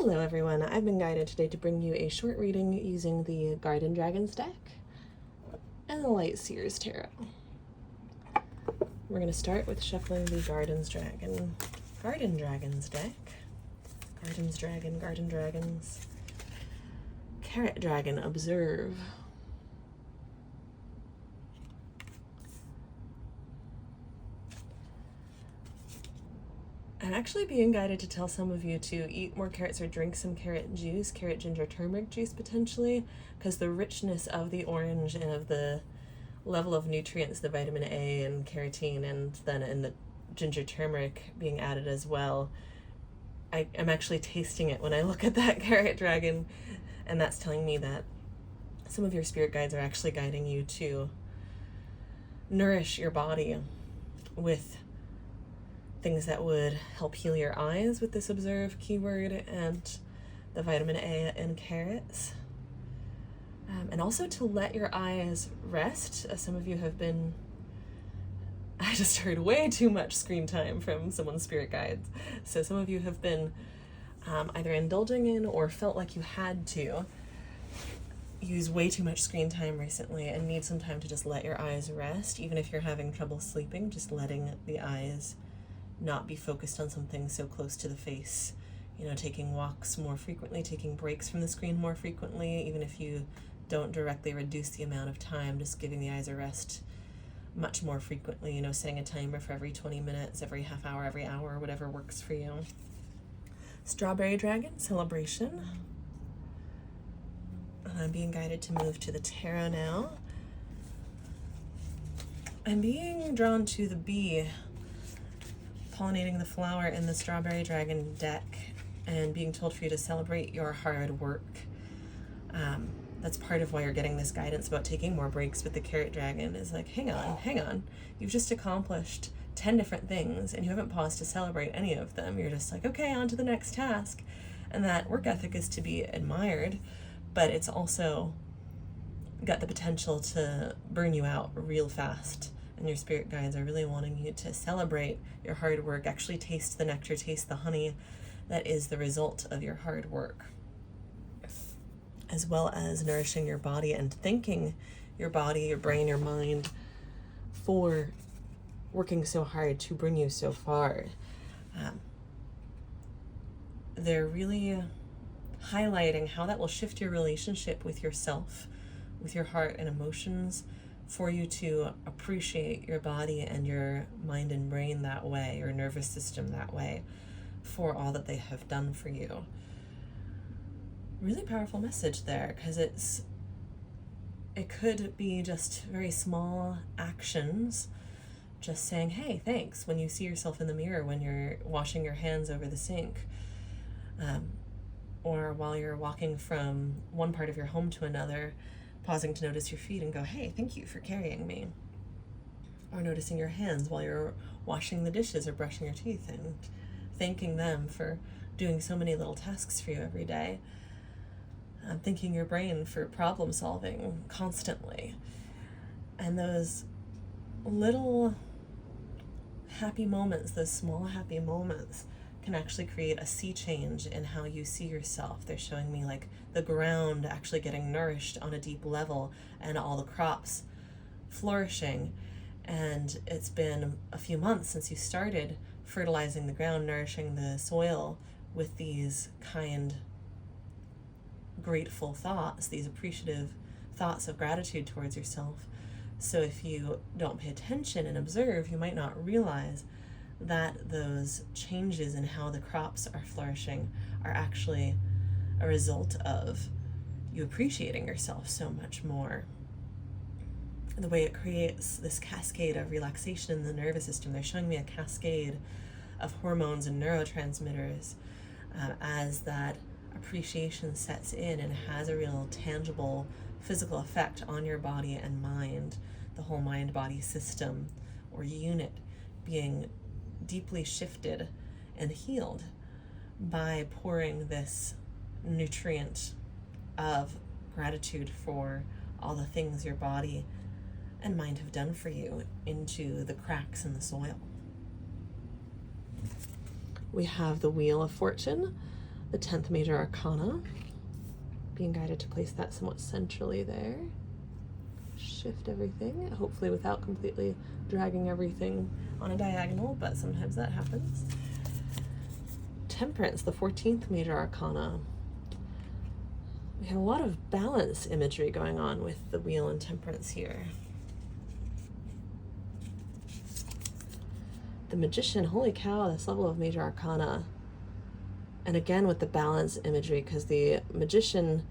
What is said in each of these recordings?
Hello everyone, I've been guided today to bring you a short reading using the Garden Dragons deck and the Light Seers Tarot. We're going to start with shuffling the Garden Dragons deck. Garden Dragons. Carrot Dragon, observe. I'm actually being guided to tell some of you to eat more carrots or drink some carrot juice, carrot ginger turmeric juice potentially, because the richness of the orange and of the level of nutrients, the vitamin A and carotene, and then in the ginger turmeric being added as well, I'm actually tasting it when I look at that carrot dragon, and that's telling me that some of your spirit guides are actually guiding you to nourish your body with things that would help heal your eyes with this observe keyword and the vitamin A in carrots. And also to let your eyes rest. Some of you have been, I just heard way too much screen time from someone's spirit guides. So some of you have been either indulging in or felt like you had to use way too much screen time recently and need some time to just let your eyes rest. Even if you're having trouble sleeping, just letting the eyes not be focused on something so close to the face. You know, taking walks more frequently, taking breaks from the screen more frequently, even if you don't directly reduce the amount of time, just giving the eyes a rest much more frequently, you know, setting a timer for every 20 minutes, every half hour, every hour, whatever works for you. Strawberry Dragon, celebration. I'm being guided to move to the tarot now. I'm being drawn to the bee pollinating the flower in the Strawberry Dragon deck and being told for you to celebrate your hard work. That's part of why you're getting this guidance about taking more breaks with the Carrot Dragon, is like, hang on. You've just accomplished 10 different things and you haven't paused to celebrate any of them. You're just like, okay, on to the next task. And that work ethic is to be admired, but it's also got the potential to burn you out real fast. And your spirit guides are really wanting you to celebrate your hard work, actually taste the nectar, taste the honey that is the result of your hard work, as well as nourishing your body and thanking your body, your brain, your mind for working so hard to bring you so far. They're really highlighting how that will shift your relationship with yourself, with your heart and emotions, for you to appreciate your body and your mind and brain that way, your nervous system that way, for all that they have done for you. Really powerful message there, because it could be just very small actions, just saying, hey, thanks, when you see yourself in the mirror, when you're washing your hands over the sink, or while you're walking from one part of your home to another, pausing to notice your feet and go, hey, thank you for carrying me. Or noticing your hands while you're washing the dishes or brushing your teeth and thanking them for doing so many little tasks for you every day. Thanking your brain for problem solving constantly. And those little happy moments, those small happy moments, can actually create a sea change in how you see yourself. They're showing me like the ground actually getting nourished on a deep level and all the crops flourishing. And it's been a few months since you started fertilizing the ground, nourishing the soil with these kind, grateful thoughts, these appreciative thoughts of gratitude towards yourself. So if you don't pay attention and observe, you might not realize that those changes in how the crops are flourishing are actually a result of you appreciating yourself so much more. The way it creates this cascade of relaxation in the nervous system. They're showing me a cascade of hormones and neurotransmitters as that appreciation sets in and has a real tangible physical effect on your body and mind, the whole mind-body system or unit being deeply shifted and healed by pouring this nutrient of gratitude for all the things your body and mind have done for you into the cracks in the soil. We have the Wheel of Fortune, the 10th major arcana, being guided to place that somewhat centrally there. Shift everything, hopefully without completely dragging everything on a diagonal, but sometimes that happens. Temperance, the 14th major arcana. We have a lot of balance imagery going on with the wheel and temperance here. The magician, holy cow, this level of major arcana. And again with the balance imagery, because the magician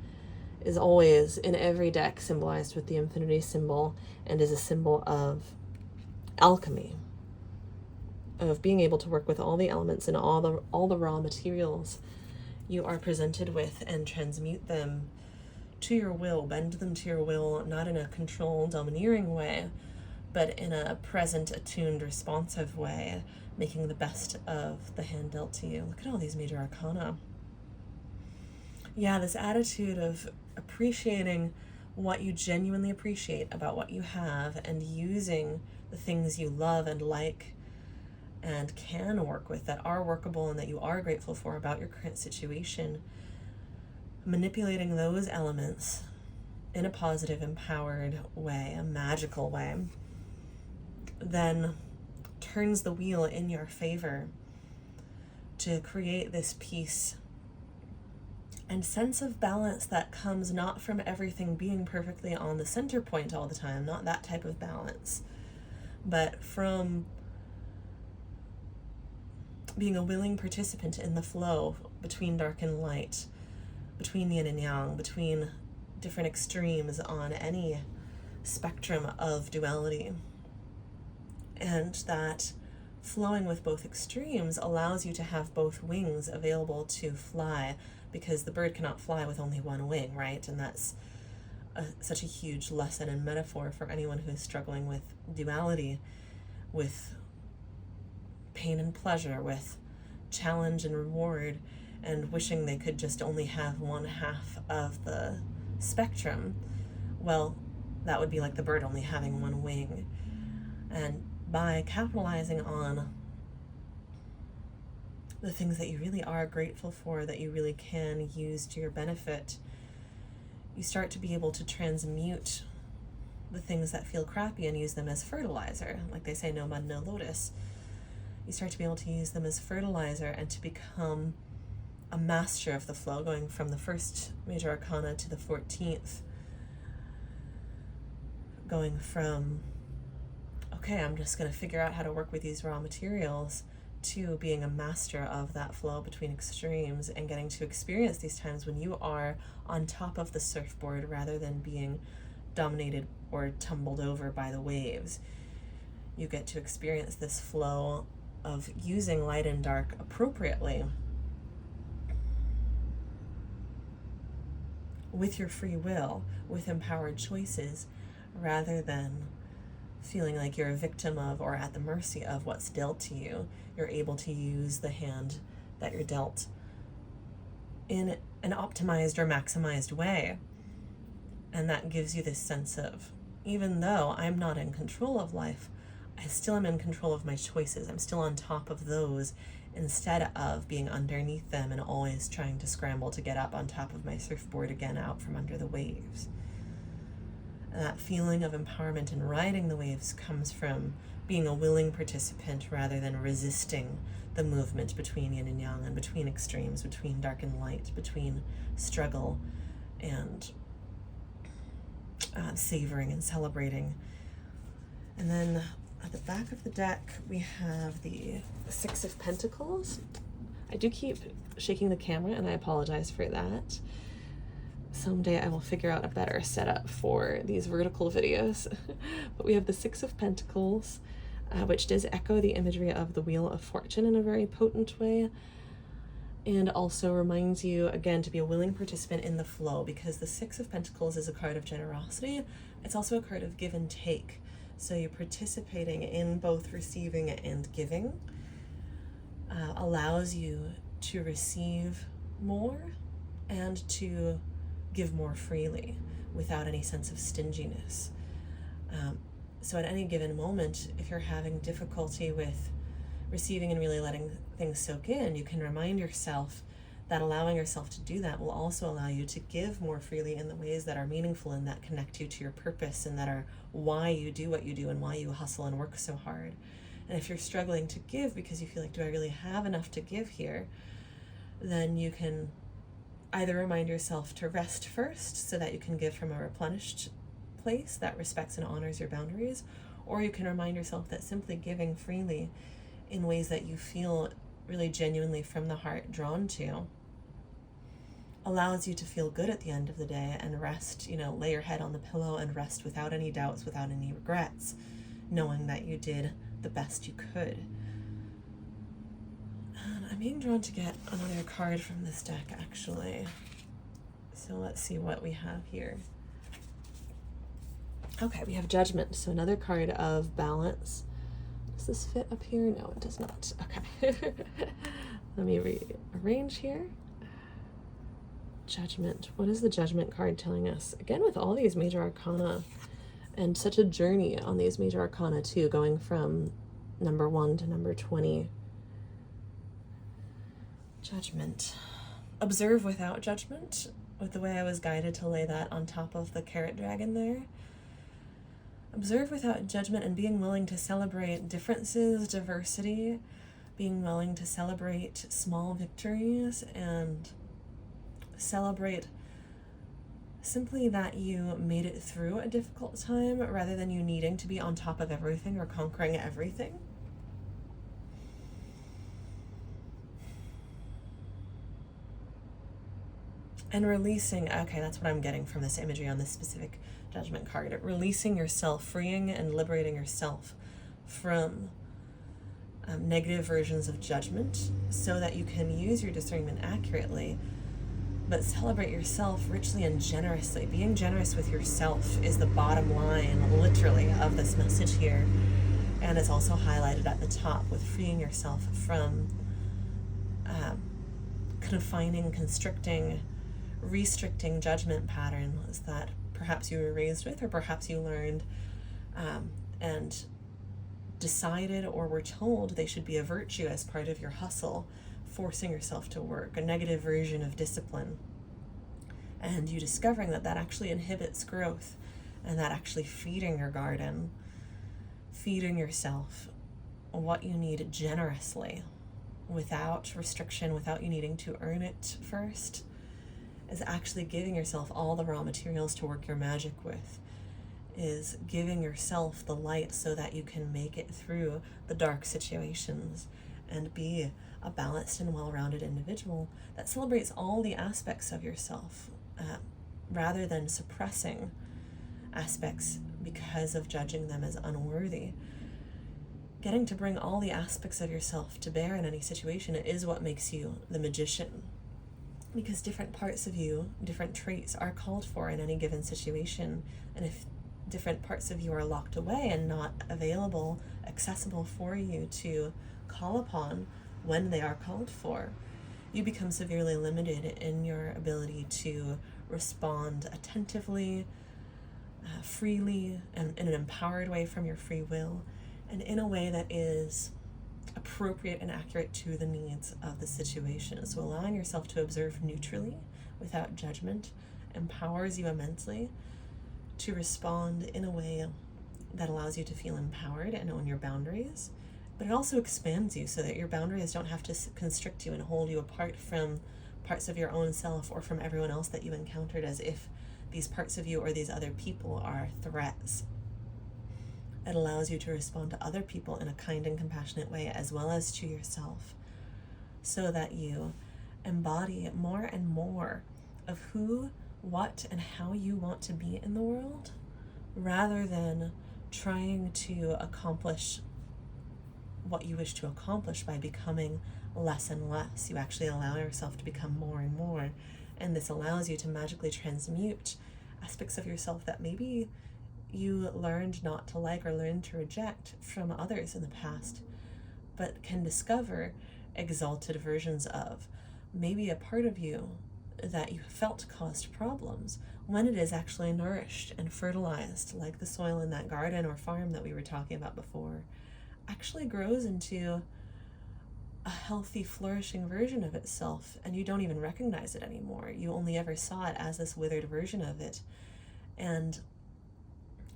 is always in every deck symbolized with the infinity symbol and is a symbol of alchemy, of being able to work with all the elements and all the raw materials you are presented with and transmute them to your will, bend them to your will, not in a control, domineering way, but in a present, attuned, responsive way, making the best of the hand dealt to you. Look at all these major arcana. Yeah, this attitude of appreciating what you genuinely appreciate about what you have and using the things you love and like and can work with, that are workable and that you are grateful for about your current situation, manipulating those elements in a positive, empowered way, a magical way, then turns the wheel in your favor to create this peace and sense of balance that comes not from everything being perfectly on the center point all the time, not that type of balance, but from being a willing participant in the flow between dark and light, between yin and yang, between different extremes on any spectrum of duality. And that flowing with both extremes allows you to have both wings available to fly, because the bird cannot fly with only one wing, right? And that's such a huge lesson and metaphor for anyone who is struggling with duality, with pain and pleasure, with challenge and reward, and wishing they could just only have one half of the spectrum. Well, that would be like the bird only having one wing. And by capitalizing on the things that you really are grateful for, that you really can use to your benefit, you start to be able to transmute the things that feel crappy and use them as fertilizer. Like they say, no mud, no lotus. You start to be able to use them as fertilizer and to become a master of the flow, going from the first major arcana to the 14th. Going from, okay, I'm just going to figure out how to work with these raw materials, to being a master of that flow between extremes and getting to experience these times when you are on top of the surfboard rather than being dominated or tumbled over by the waves. You get to experience this flow of using light and dark appropriately with your free will, with empowered choices, rather than feeling like you're a victim of or at the mercy of what's dealt to you. You're able to use the hand that you're dealt in an optimized or maximized way. And that gives you this sense of, even though I'm not in control of life, I still am in control of my choices. I'm still on top of those instead of being underneath them and always trying to scramble to get up on top of my surfboard again out from under the waves. And that feeling of empowerment and riding the waves comes from being a willing participant rather than resisting the movement between yin and yang and between extremes, between dark and light, between struggle and savoring and celebrating. And then at the back of the deck, we have the Six of Pentacles. I do keep shaking the camera, and I apologize for that. Someday I will figure out a better setup for these vertical videos. But we have the Six of Pentacles, which does echo the imagery of the Wheel of Fortune in a very potent way, and also reminds you, again, to be a willing participant in the flow, because the Six of Pentacles is a card of generosity. It's also a card of give and take. So you're participating in both receiving and giving, allows you to receive more and to give more freely without any sense of stinginess. So at any given moment, if you're having difficulty with receiving and really letting things soak in, you can remind yourself that allowing yourself to do that will also allow you to give more freely in the ways that are meaningful and that connect you to your purpose and that are why you do what you do and why you hustle and work so hard. And if you're struggling to give because you feel like, do I really have enough to give here? Then you can either remind yourself to rest first so that you can give from a replenished place that respects and honors your boundaries, or you can remind yourself that simply giving freely in ways that you feel really genuinely from the heart drawn to allows you to feel good at the end of the day and rest, lay your head on the pillow and rest without any doubts, without any regrets, knowing that you did the best you could. And I'm being drawn to get another card from this deck, actually. So let's see what we have here. Okay, we have Judgment, so another card of balance. Does this fit up here? No, it does not. Okay. Let me rearrange here. Judgment. What is the Judgment card telling us? Again, with all these major arcana, and such a journey on these major arcana too, going from number 1 to number 20. Judgment. Observe without judgment, with the way I was guided to lay that on top of the carrot dragon there. Observe without judgment and being willing to celebrate differences, diversity, being willing to celebrate small victories and celebrate simply that you made it through a difficult time rather than you needing to be on top of everything or conquering everything. And releasing, okay, that's what I'm getting from this imagery on this specific Judgment card. Releasing yourself, freeing and liberating yourself from negative versions of judgment so that you can use your discernment accurately, but celebrate yourself richly and generously. Being generous with yourself is the bottom line, literally, of this message here. And it's also highlighted at the top with freeing yourself from confining, constricting, restricting judgment patterns that perhaps you were raised with or perhaps you learned and decided or were told they should be a virtue as part of your hustle, forcing yourself to work, a negative version of discipline. And you discovering that that actually inhibits growth and that actually feeding your garden, feeding yourself what you need generously without restriction, without you needing to earn it first, is actually giving yourself all the raw materials to work your magic with, is giving yourself the light so that you can make it through the dark situations and be a balanced and well-rounded individual that celebrates all the aspects of yourself rather than suppressing aspects because of judging them as unworthy. Getting to bring all the aspects of yourself to bear in any situation is what makes you the magician. Because different parts of you, different traits are called for in any given situation. And if different parts of you are locked away and not available, accessible for you to call upon when they are called for, you become severely limited in your ability to respond attentively, freely, and in an empowered way from your free will, and in a way that is appropriate and accurate to the needs of the situation. So allowing yourself to observe neutrally without judgment empowers you immensely to respond in a way that allows you to feel empowered and own your boundaries, but it also expands you so that your boundaries don't have to constrict you and hold you apart from parts of your own self or from everyone else that you encountered, as if these parts of you or these other people are threats. It allows you to respond to other people in a kind and compassionate way as well as to yourself, so that you embody more and more of who, what, and how you want to be in the world, rather than trying to accomplish what you wish to accomplish by becoming less and less. You actually allow yourself to become more and more, and this allows you to magically transmute aspects of yourself that maybe you learned not to like or learned to reject from others in the past, but can discover exalted versions of. Maybe a part of you that you felt caused problems, when it is actually nourished and fertilized, like the soil in that garden or farm that we were talking about before, actually grows into a healthy, flourishing version of itself, and you don't even recognize it anymore. You only ever saw it as this withered version of it. And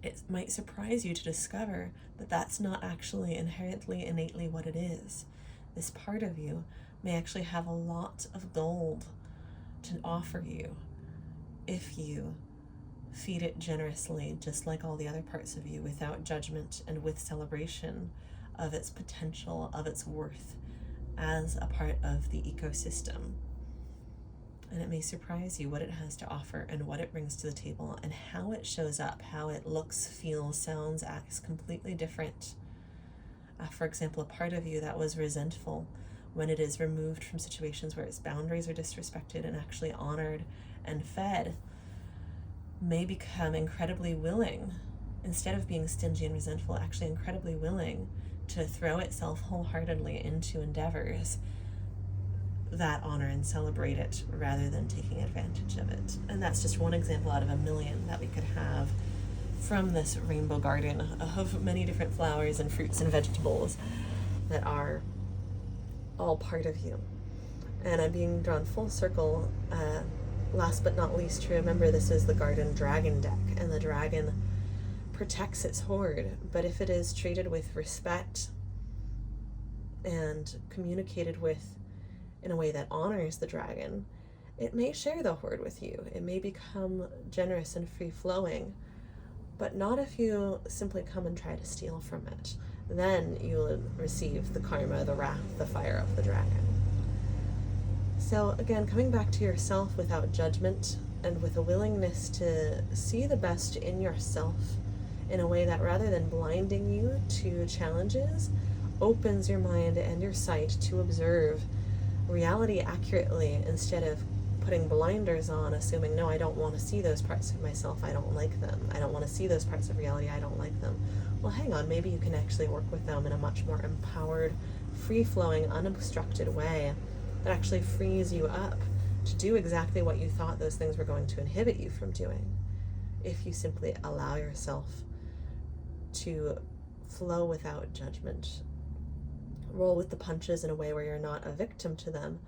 it might surprise you to discover that that's not actually inherently, innately what it is. This part of you may actually have a lot of gold to offer you if you feed it generously, just like all the other parts of you, without judgment and with celebration of its potential, of its worth as a part of the ecosystem. And it may surprise you what it has to offer and what it brings to the table and how it shows up, how it looks, feels, sounds, acts completely different. For example, a part of you that was resentful, when it is removed from situations where its boundaries are disrespected and actually honored and fed, may become incredibly willing, instead of being stingy and resentful, actually incredibly willing to throw itself wholeheartedly into endeavors that honor and celebrate it rather than taking advantage of it. And that's just one example out of a million that we could have from this rainbow garden of many different flowers and fruits and vegetables that are all part of you. And I'm being drawn full circle, last but not least, to remember this is the garden dragon deck, and the dragon protects its hoard, but if it is treated with respect and communicated with in a way that honors the dragon, it may share the hoard with you. It may become generous and free-flowing, but not if you simply come and try to steal from it. Then you will receive the karma, the wrath, the fire of the dragon. So again, coming back to yourself without judgment and with a willingness to see the best in yourself in a way that, rather than blinding you to challenges, opens your mind and your sight to observe reality accurately instead of putting blinders on, assuming, no, I don't want to see those parts of myself, I don't like them. I don't want to see those parts of reality, I don't like them. Well, hang on, maybe you can actually work with them in a much more empowered, free-flowing, unobstructed way that actually frees you up to do exactly what you thought those things were going to inhibit you from doing, if you simply allow yourself to flow without judgment, roll with the punches in a way where you're not a victim to them,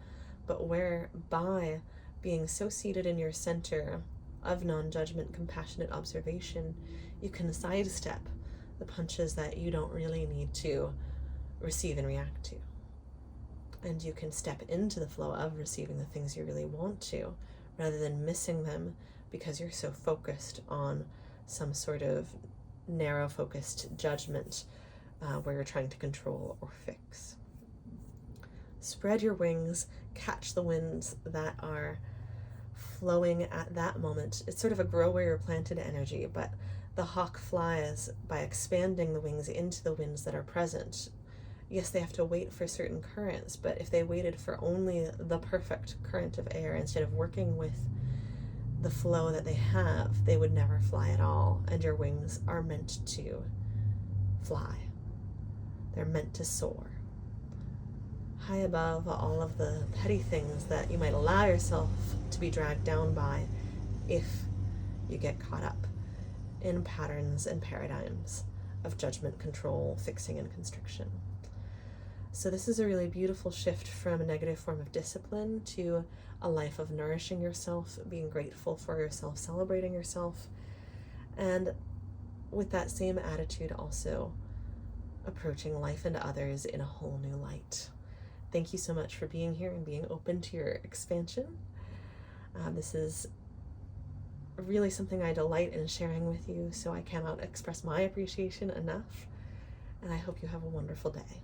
but where, by being so seated in your center of non-judgment, compassionate observation, you can sidestep the punches that you don't really need to receive and react to. And you can step into the flow of receiving the things you really want to, rather than missing them because you're so focused on some sort of narrow-focused judgment where you're trying to control or fix. Spread your wings, catch the winds that are flowing at that moment. It's sort of a grow where you're planted energy, but the hawk flies by expanding the wings into the winds that are present. Yes, they have to wait for certain currents, but if they waited for only the perfect current of air instead of working with the flow that they have, they would never fly at all. And your wings are meant to fly. They're meant to soar high above all of the petty things that you might allow yourself to be dragged down by if you get caught up in patterns and paradigms of judgment, control, fixing, and constriction. So this is a really beautiful shift from a negative form of discipline to a life of nourishing yourself, being grateful for yourself, celebrating yourself, and with that same attitude also approaching life and others in a whole new light. Thank you so much for being here and being open to your expansion. This is really something I delight in sharing with you, so I cannot express my appreciation enough, and I hope you have a wonderful day.